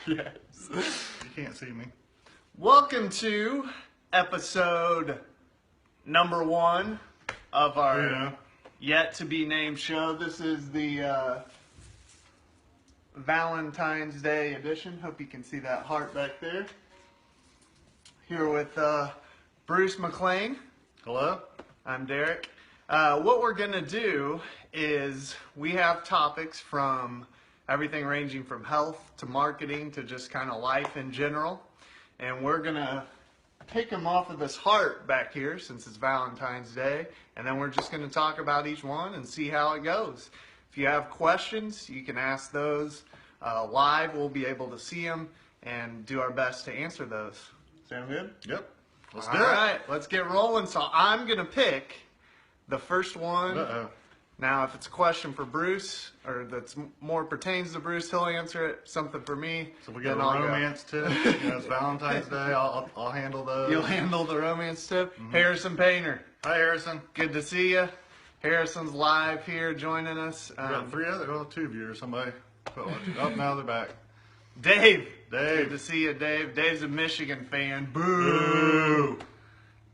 Yes. You can't see me. Welcome to episode number 1 of our yet to be named show. This is the Valentine's Day edition. Hope you can see that heart back there. Here with Bruce McLean. Hello? I'm Derek. What we're going to do is we have topics from everything ranging from health to marketing to just kind of life in general. And we're going to pick them off of this heart back here since it's Valentine's Day. And then we're just going to talk about each one and see how it goes. If you have questions, you can ask those live. We'll be able to see them and do our best to answer those. Sound good? Yep. Let's do it. All right, let's get rolling. So I'm going to pick the first one. Uh-oh. Now, if it's a question for Bruce, or that's more pertains to Bruce, he'll answer it. Something for me. So we got a romance tip. It's Valentine's Day. I'll handle those. You'll handle the romance tip. Mm-hmm. Harrison Painter. Hi, Harrison. Good to see you. Harrison's live here joining us. We got two of you or somebody. Oh, now they're back. Dave. Dave. Good to see you, Dave. Dave's a Michigan fan. Boo.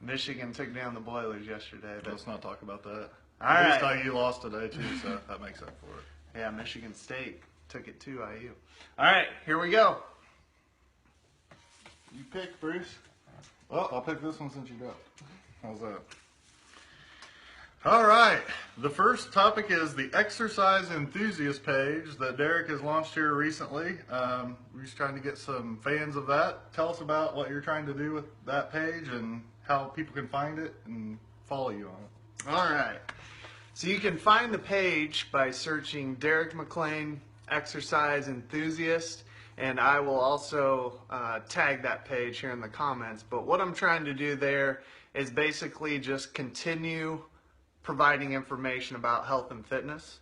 Michigan took down the Boilers yesterday. But let's not talk about that. All right. At least IU lost today, too, so that makes up for it. Yeah, Michigan State took it to IU. All right, here we go. You pick, Bruce. Well, I'll pick this one since you don't. How's that? All right. The first topic is the Exercise enthusiast page that Derek has launched here recently. We're just trying to get some fans of that. Tell us about what you're trying to do with that page and how people can find it and follow you on it. All right. So you can find the page by searching Derek McLean Exercise Enthusiast, and I will also tag that page here in the comments. But what I'm trying to do there is basically just continue providing information about health and fitness.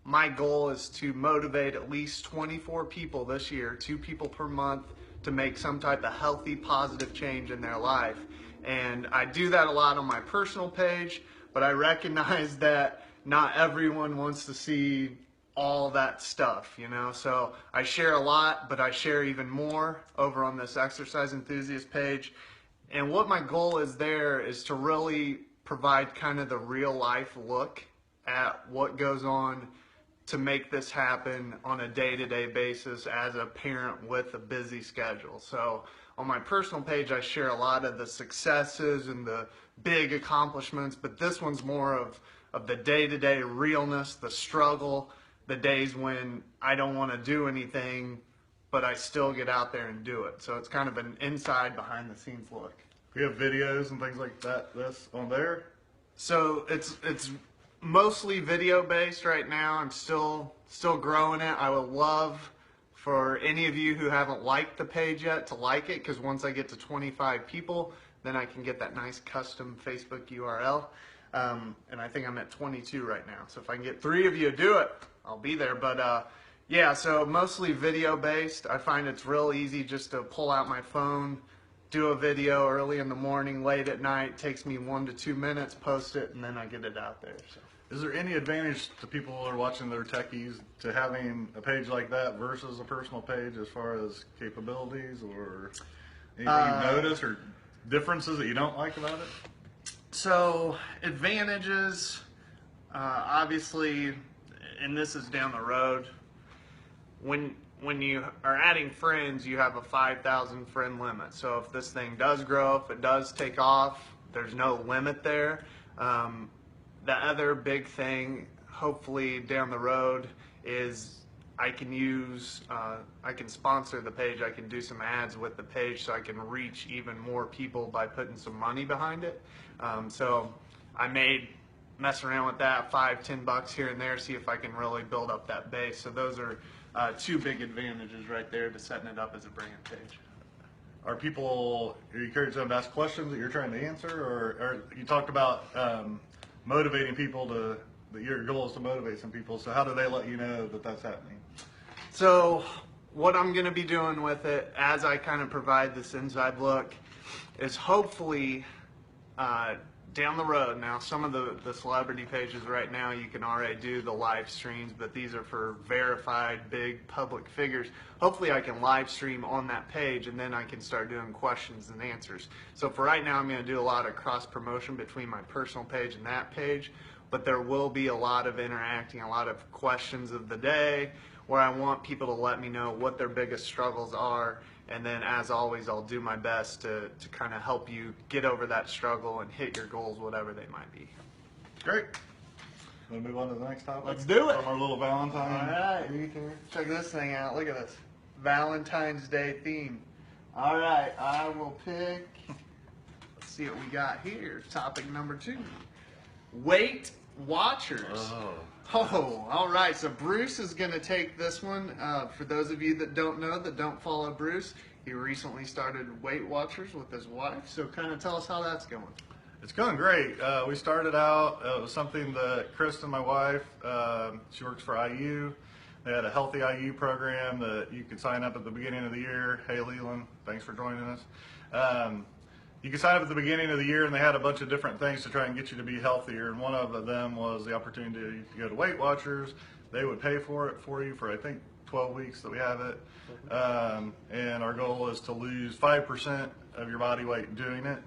My goal is to motivate at least 24 people this year, 2 people per month, to make some type of healthy, positive change in their life. And I do that a lot on my personal page, but I recognize that not everyone wants to see all that stuff, you know? So I share a lot, but I share even more over on this Exercise Enthusiast page. And what my goal is there is to really provide kind of the real life look at what goes on to make this happen on a day-to-day basis as a parent with a busy schedule. So on my personal page, I share a lot of the successes and the big accomplishments, but this one's more of the day-to-day realness, the struggle, the days when I don't want to do anything, but I still get out there and do it. So it's kind of an inside, behind-the-scenes look. We have videos and things like that that's on there? So it's mostly video-based right now. I'm still growing it. I would love for any of you who haven't liked the page yet to like it, because once I get to 25 people, then I can get that nice custom Facebook URL. And I think I'm at 22 right now. So if I can get 3 of you to do it, I'll be there. But yeah, so mostly video-based. I find it's real easy just to pull out my phone, do a video early in the morning, late at night. It takes me 1 to 2 minutes, post it, and then I get it out there. So. Is there any advantage to people who are watching their techies to having a page like that versus a personal page as far as capabilities or anything you notice or differences that you don't like about it? So advantages, obviously, and this is down the road, when you are adding friends, you have a 5,000 friend limit. So if this thing does grow, if it does take off, there's no limit there. The other big thing, hopefully down the road, is I can sponsor the page. I can do some ads with the page so I can reach even more people by putting some money behind it. So I may mess around with that, $5-10 here and there, see if I can really build up that base. So those are 2 big advantages right there to setting it up as a brand page. Are you encouraging them to ask questions that you're trying to answer, or you talked about motivating people that your goal is to motivate some people, so how do they let you know that that's happening? So what I'm going to be doing with it as I kind of provide this inside look is hopefully down the road. Now, some of the celebrity pages right now, you can already do the live streams, but these are for verified big public figures. Hopefully I can live stream on that page, and then I can start doing questions and answers. So for right now, I'm going to do a lot of cross promotion between my personal page and that page, but there will be a lot of interacting, a lot of questions of the day, where I want people to let me know what their biggest struggles are, and then as always I'll do my best to kind of help you get over that struggle and hit your goals, whatever they might be. Great. Want to move on to the next topic? Let's do it. From our little Valentine. Alright, check this thing out. Look at this. Valentine's Day theme. Alright, I will pick, let's see what we got here. Topic number 2. Weight Watchers. Oh, all right. So Bruce is going to take this one. For those of you that don't know, that don't follow Bruce, he recently started Weight Watchers with his wife. So kind of tell us how that's going. It's going great. We started out, it was something that Kristen, my wife, she works for IU. They had a healthy IU program that you could sign up at the beginning of the year. Hey, Leland, thanks for joining us. You could sign up at the beginning of the year, and they had a bunch of different things to try and get you to be healthier. And one of them was the opportunity to go to Weight Watchers. They would pay for it for you for, I think, 12 weeks that we have it. And our goal is to lose 5% of your body weight doing it.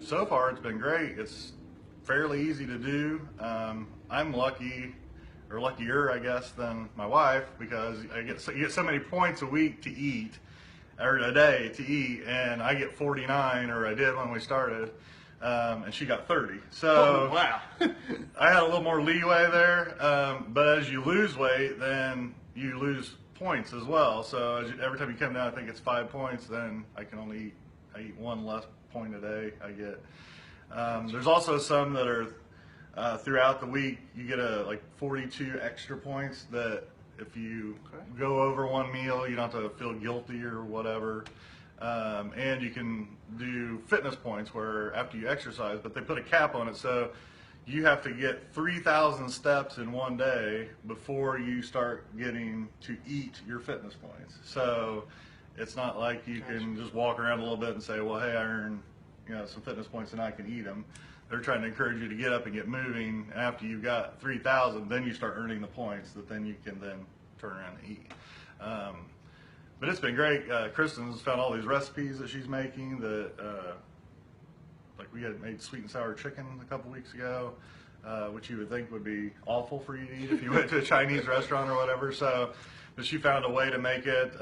So far, it's been great. It's fairly easy to do. I'm lucky, or luckier, I guess, than my wife, because you get so many points a week to eat, or a day to eat, and I get 49, or I did when we started, and she got 30. So wow. I had a little more leeway there, but as you lose weight, then you lose points as well. So every time you come down, I think it's 5 points, then I eat 1 less point a day I get. There's also some that are throughout the week, you get like 42 extra points that if you go over one meal, you don't have to feel guilty or whatever. And you can do fitness points where after you exercise, but they put a cap on it. So you have to get 3,000 steps in one day before you start getting to eat your fitness points. So it's not like you can just walk around a little bit and say, well, hey, I earned some fitness points and I can eat them. They're trying to encourage you to get up and get moving. After you've got 3,000, then you start earning the points that then you can then turn around and eat. But it's been great. Kristen's found all these recipes that she's making that, like we had made sweet and sour chicken a couple weeks ago, which you would think would be awful for you to eat if you went to a Chinese restaurant or whatever. So, but she found a way to make it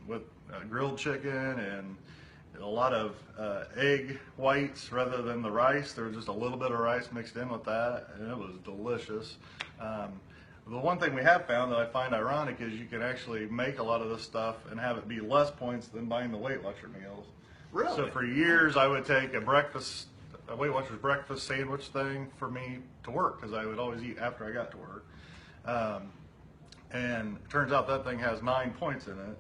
with grilled chicken and a lot of egg whites rather than the rice. There was just a little bit of rice mixed in with that, and it was delicious. The one thing we have found that I find ironic is you can actually make a lot of this stuff and have it be less points than buying the Weight Watcher meals. Really? So for years I would take a Weight Watchers breakfast sandwich thing for me to work, because I would always eat after I got to work. And it turns out that thing has 9 points in it.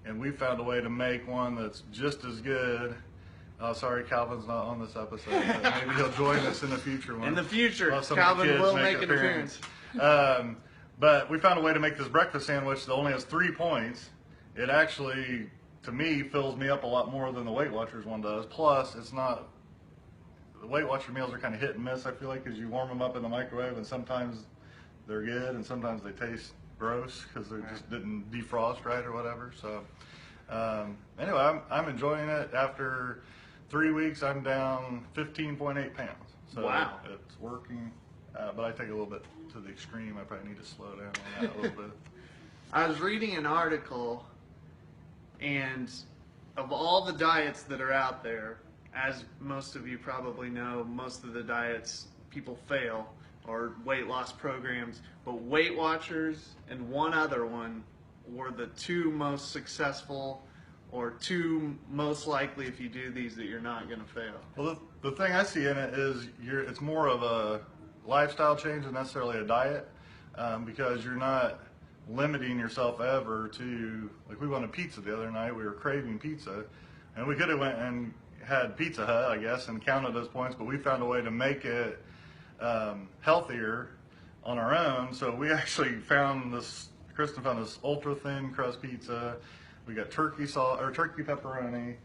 And we found a way to make one that's just as good. Oh, sorry, Calvin's not on this episode, but maybe he'll join us in the future one. In the future, Well, some of the Calvin kids will make an appearance. But we found a way to make this breakfast sandwich that only has 3 points. It actually, to me, fills me up a lot more than the Weight Watchers one does. Plus, it's not, the Weight Watcher meals are kind of hit and miss, I feel like, because you warm them up in the microwave and sometimes they're good and sometimes they taste gross because they just didn't defrost right or whatever. So anyway, I'm enjoying it. After 3 weeks, I'm down 15.8 pounds. So wow. It's working, but I take it a little bit to the extreme. I probably need to slow down on that a little bit. I was reading an article, and of all the diets that are out there, as most of you probably know, most of the diets people fail, or weight loss programs, but Weight Watchers and one other one were the 2 most successful, or 2 most likely, if you do these, that you're not going to fail. Well, the thing I see in it is it's more of a lifestyle change than necessarily a diet, because you're not limiting yourself ever to, like we wanted pizza the other night, we were craving pizza, and we could have went and had Pizza Hut, I guess, and counted those points, but we found a way to make it healthier on our own. So we actually found this, Kristen found this ultra thin crust pizza. We got turkey sauce or turkey pepperoni.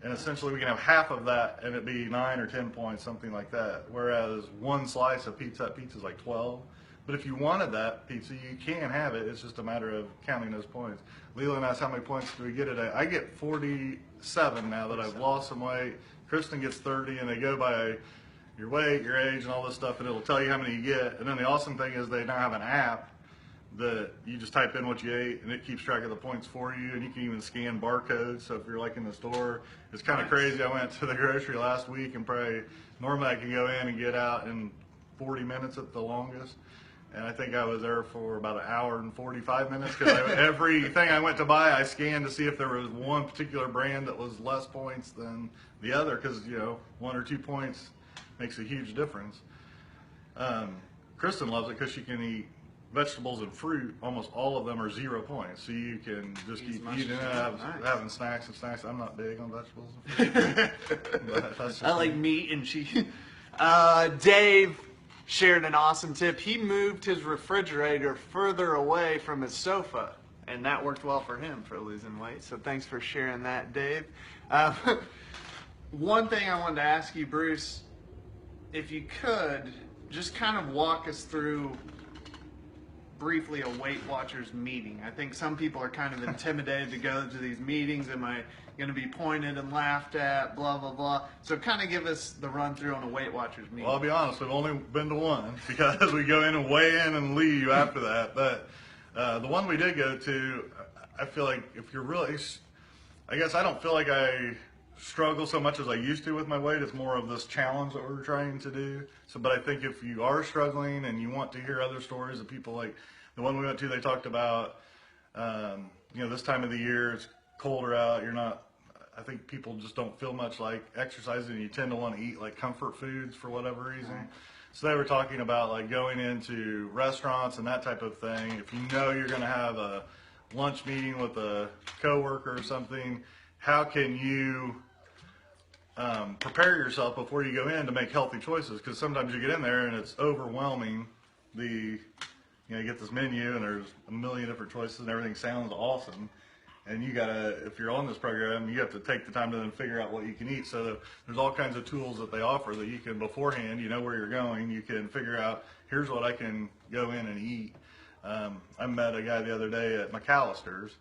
And essentially we can have half of that and it'd be 9 or 10 points, something like that. Whereas one slice of pizza is like 12. But if you wanted that pizza, you can have it. It's just a matter of counting those points. Leland asked how many points do we get today. I get 47 now that I've lost some weight. Kristen gets 30, and they go by your weight, your age, and all this stuff, and it'll tell you how many you get. And then the awesome thing is they now have an app that you just type in what you ate, and it keeps track of the points for you, and you can even scan barcodes. So if you're like in the store, it's kind of crazy. I went to the grocery last week, and normally I can go in and get out in 40 minutes at the longest. And I think I was there for about an hour and 45 minutes because everything I went to buy, I scanned to see if there was one particular brand that was less points than the other because, 1 or 2 points makes a huge difference. Kristen loves it because she can eat vegetables and fruit. Almost all of them are 0 points. So you can just keep eating it, having snacks and snacks. I'm not big on vegetables. But that's just I like meat and cheese. Dave shared an awesome tip. He moved his refrigerator further away from his sofa, and that worked well for him for losing weight. So thanks for sharing that, Dave. One thing I wanted to ask you, Bruce, if you could just kind of walk us through briefly a Weight Watchers meeting. I think some people are kind of intimidated to go to these meetings. Am I going to be pointed and laughed at, blah, blah, blah. So kind of give us the run through on a Weight Watchers meeting. Well, I'll be honest, we've only been to one because we go in and weigh in and leave after that. But the one we did go to, I feel like if you're really, I guess I don't feel like I struggle so much as I used to with my weight. It's more of this challenge that we're trying to do. So, but I think if you are struggling and you want to hear other stories of people like the one we went to, they talked about, this time of the year, it's colder out. I think people just don't feel much like exercising, and you tend to want to eat like comfort foods for whatever reason. So they were talking about like going into restaurants and that type of thing. If you know you're going to have a lunch meeting with a coworker or something, how can you prepare yourself before you go in to make healthy choices? Because sometimes you get in there and it's overwhelming. You get this menu and there's a million different choices and everything sounds awesome. And if you're on this program, you have to take the time to then figure out what you can eat. So there's all kinds of tools that they offer that you can beforehand, you know where you're going, you can figure out, here's what I can go in and eat. I met a guy the other day at McAllister's,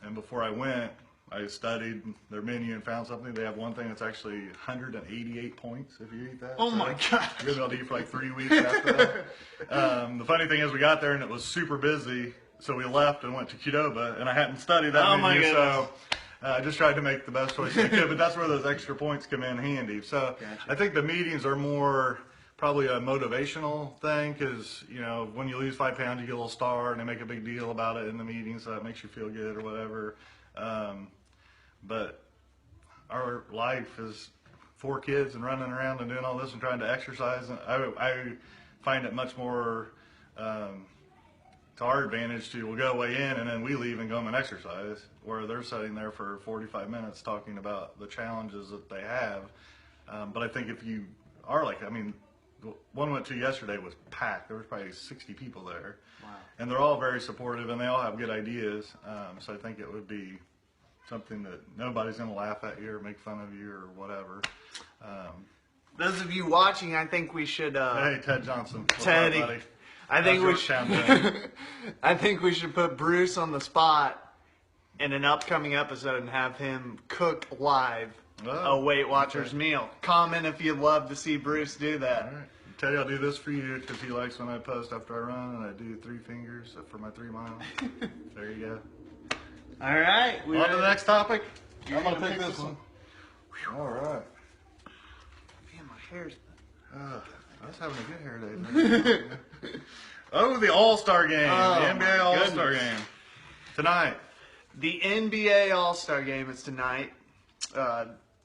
and before I went, I studied their menu and found something. They have one thing that's actually 188 points if you eat that. Oh my God. You're going to be able to eat for like 3 weeks after that. The funny thing is we got there and it was super busy. So we left and went to Qdoba, and I hadn't studied that menu, so I just tried to make the best choice I could. But that's where those extra points come in handy. So Gotcha. I think the meetings are more probably a motivational thing because, when you lose 5 pounds, you get a little star, and they make a big deal about it in the meeting, so that makes you feel good or whatever. But our life is 4 kids and running around and doing all this and trying to exercise. And I find it much more to our advantage we'll go way in and then we leave and go home and exercise, where they're sitting there for 45 minutes talking about the challenges that they have. But I think if you are the one we went to yesterday was packed. There was probably 60 people there. Wow. And they're all very supportive and they all have good ideas. So I think it would be something that nobody's going to laugh at you or make fun of you or whatever. those of you watching, I think we should. Hey, Ted Johnson. What's Teddy. up, buddy? I think How's we should. Georgetown doing? I think we should put Bruce on the spot in an upcoming episode and have him cook live a Weight Watchers meal. Comment if you'd love to see Bruce do that. All right. Teddy, I'll do this for you because he likes when I post after I run and I do 3 fingers for my 3 miles. There you go. All right. On to the next topic. You're I'm going gonna to pick pick this this one. All right. Man, my hair's. I was having a good hair day. Oh, the All-Star game. Oh, The NBA my All-Star goodness. game. Tonight. The NBA All-Star Game is tonight.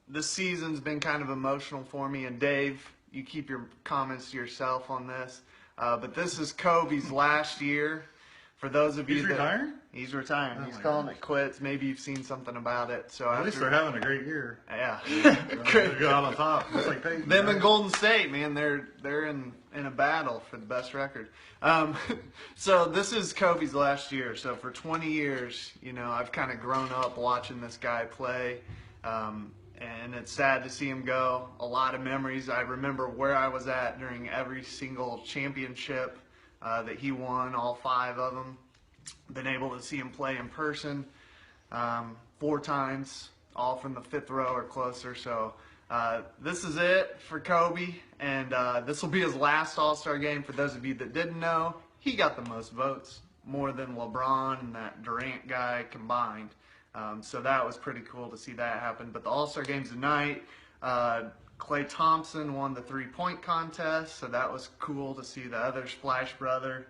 This season's been kind of emotional for me, and Dave, you keep your comments to yourself on this. But this is Kobe's last year. For those of you He's that retiring? he's retiring, Oh he's my calling gosh. it quits. Maybe you've seen something about it. So At least they're having a great year. yeah, They go out on top. Just like Peyton. them right? and Golden State, man, they're in a battle for the best record. So this is Kobe's last year. So for 20 years, I've kind of grown up watching this guy play, and it's sad to see him go. A lot of memories. I remember where I was at during every single championship that he won, all 5 of them. Been able to see him play in person 4 times, all from the 5th row or closer. So this is it for Kobe, and this will be his last All-Star game. For those of you that didn't know, he got the most votes, more than LeBron and that Durant guy combined. So that was pretty cool to see that happen. But the All-Star game's tonight. Klay Thompson won the 3-point contest, so that was cool to see the other Splash brother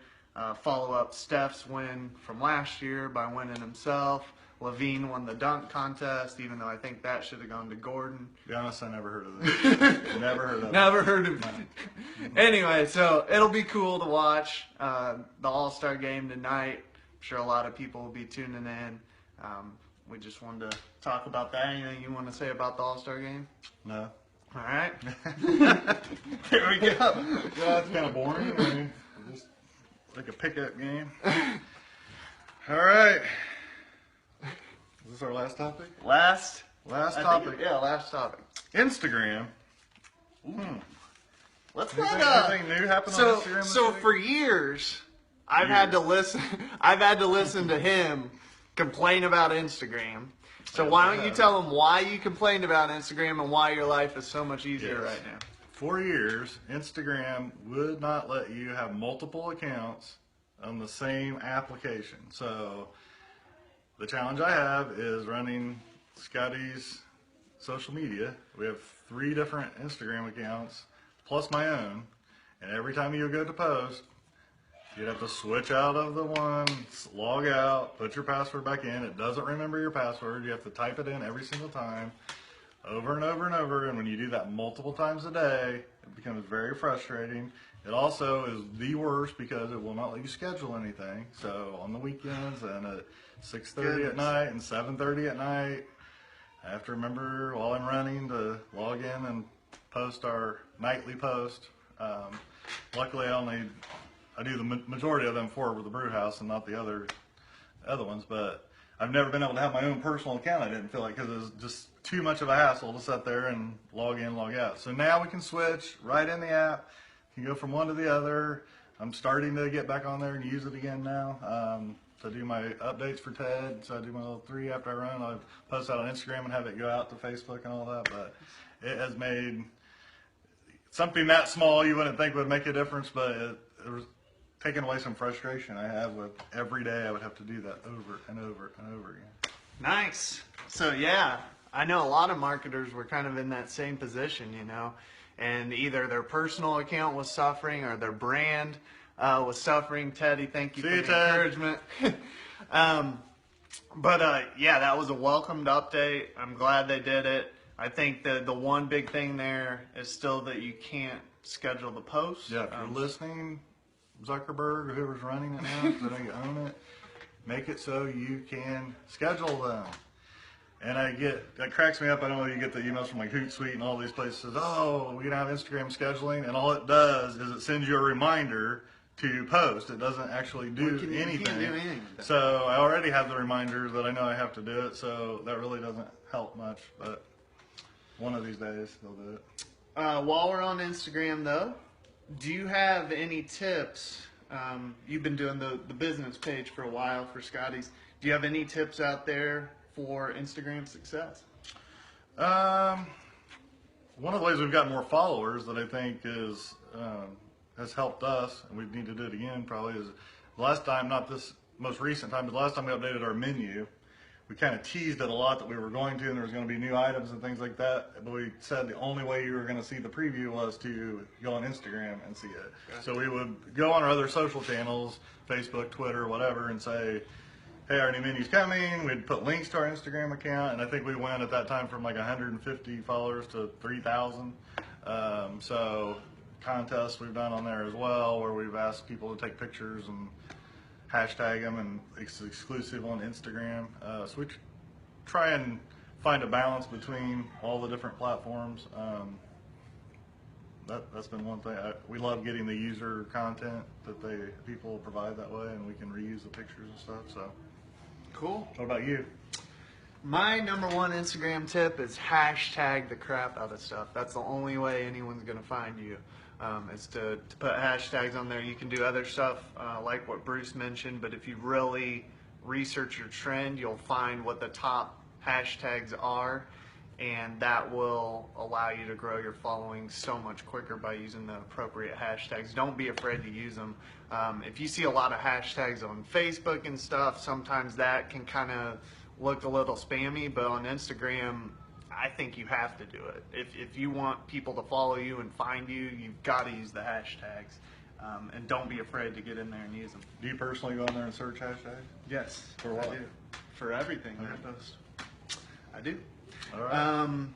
follow up Steph's win from last year by winning himself. Levine won the dunk contest, even though I think that should have gone to Gordon. To be honest, I never heard of this. Never heard of it. Never heard of it. Anyway, so it'll be cool to watch the All-Star game tonight. I'm sure a lot of people will be tuning in. We just wanted to talk about that. Anything you want to say about the All-Star game? No. All right. There we go. Yeah, that's kind of boring. I mean, just like a pickup game. All right. Is this our last topic? Last topic. Yeah, last topic. Instagram. Let's Anything new happened on Instagram this week? for years, I've had to listen. I've had to listen to him complain about Instagram. So why don't you tell him why you complained about Instagram and why your life is so much easier right now? For years, Instagram would not let you have multiple accounts on the same application. So the challenge I have is running Scotty's social media. We have 3 different Instagram accounts plus my own, and every time you go to post, you'd have to switch out of the one, log out, put your password back in. It doesn't remember your password. You have to type it in every single time, over and over and over. And when you do that multiple times a day, it becomes very frustrating. It also is the worst because it will not let you schedule anything. So on the weekends and at 6:30 at night and 7:30 at night, I have to remember while I'm running to log in and post our nightly post. Luckily, I do the majority of them for the brew house and not the other ones, but I've never been able to have my own personal account. I didn't feel like, because it was just too much of a hassle to sit there and log in, log out. So now we can switch right in the app. You can go from one to the other. I'm starting to get back on there and use it again now. So I do my updates for TED. So I do my little 3 after I run. I post that on Instagram and have it go out to Facebook and all that. But it has made something that small you wouldn't think would make a difference, but it was taking away some frustration I have with every day I would have to do that over and over and over again. Nice. So yeah, I know a lot of marketers were kind of in that same position, you know, and either their personal account was suffering or their brand was suffering. Teddy, thank you for the encouragement. But yeah, that was a welcomed update. I'm glad they did it. I think the one big thing there is still that you can't schedule the posts. Yeah, if you're listening, Zuckerberg or whoever's running it now, because I know you own it, make it so you can schedule them. And that cracks me up. I know you get the emails from like Hootsuite and all these places. Oh, we can have Instagram scheduling, and all it does is it sends you a reminder to post. It doesn't actually do anything. You can't do anything. So I already have the reminder that I know I have to do it. So that really doesn't help much. But one of these days they'll do it. While we're on Instagram, though, do you have any tips? You've been doing the business page for a while for Scotty's. Do you have any tips out there for Instagram success? One of the ways we've got more followers that I think has helped us, and we need to do it again probably, is the last time, not this most recent time, but the last time we updated our menu, we kind of teased it a lot that we were going to, and there was going to be new items and things like that. But we said the only way you were going to see the preview was to go on Instagram and see it. Okay. So we would go on our other social channels, Facebook, Twitter, whatever, and say, hey, our new menu's coming. We'd put links to our Instagram account, and I think we went at that time from like 150 followers to 3,000. So contests we've done on there as well, where we've asked people to take pictures and hashtag them, and it's exclusive on Instagram. So we try and find a balance between all the different platforms. That's been one thing. We love getting the user content that people provide that way, and we can reuse the pictures and stuff. So cool. What about you? My number one Instagram tip is hashtag the crap out of stuff. That's the only way anyone's going to find you, is to put hashtags on there. You can do other stuff like what Bruce mentioned, but if you really research your trend, you'll find what the top hashtags are, and that will allow you to grow your following so much quicker by using the appropriate hashtags. Don't be afraid to use them. If you see a lot of hashtags on Facebook and stuff, sometimes that can kind of look a little spammy, but on Instagram, I think you have to do it. If you want people to follow you and find you, you've got to use the hashtags. And don't be afraid to get in there and use them. Do you personally go in there and search hashtags? Yes. For what? I do. For everything Okay. I post. I do. All right.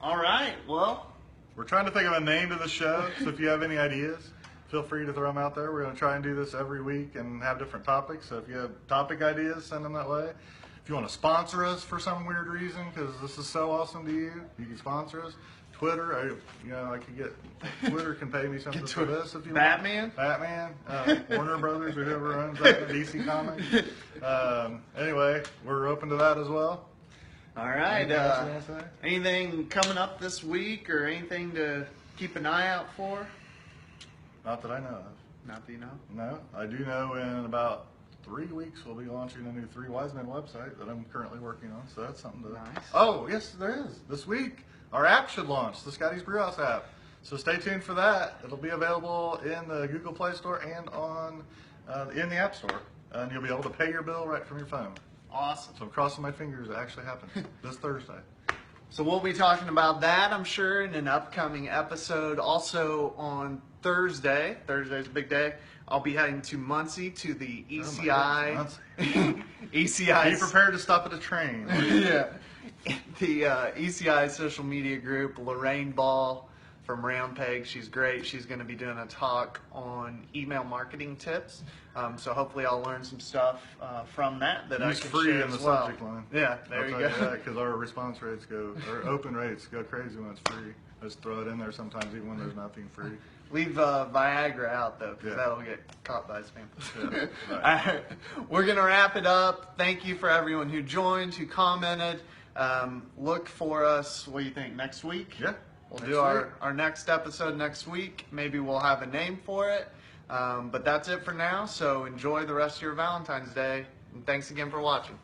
All right. Well, We're trying to think of a name to the show, so if you have any ideas, feel free to throw them out there. We're going to try and do this every week and have different topics. So if you have topic ideas, send them that way. If you want to sponsor us for some weird reason, because this is so awesome to you, you can sponsor us. Twitter, I could get Twitter can pay me something for this if you Batman? want. Batman, Warner Brothers or whoever owns that, DC Comics. Anyway, we're open to that as well. all right. Anything else you want to say? Anything coming up this week or anything to keep an eye out for? Not that I know of. Not that you know. No, I do know in about 3 weeks we'll be launching a new Three Wise Men website that I'm currently working on. So that's something to. Nice. Oh yes, there is. This week our app should launch, the Scotty's Brewhouse app. So stay tuned for that. It'll be available in the Google Play Store and on in the App Store, and you'll be able to pay your bill right from your phone. Awesome. So I'm crossing my fingers it actually happens this Thursday. So we'll be talking about that, I'm sure, in an upcoming episode. Also on Thursday, Thursday's a big day, I'll be heading to Muncie to the ECI. ECI. Be prepared to stop at a train. Yeah. The ECI social media group, Lorraine Ball from Round Peg, she's great. She's going to be doing a talk on email marketing tips. So hopefully I'll learn some stuff from that I Use can free share in the as well. subject line. Yeah, there you go. Because our response rates our open rates go crazy when it's free. I just throw it in there sometimes even when there's nothing free. Leave Viagra out though, because Yeah. that'll get caught by spam. Yeah, All right. right. We're gonna wrap it up. Thank you for everyone who joined, who commented. Look for us. What do you think? Next week? Yeah. We'll next do week. our next episode next week. Maybe we'll have a name for it. But that's it for now. So enjoy the rest of your Valentine's Day. And thanks again for watching.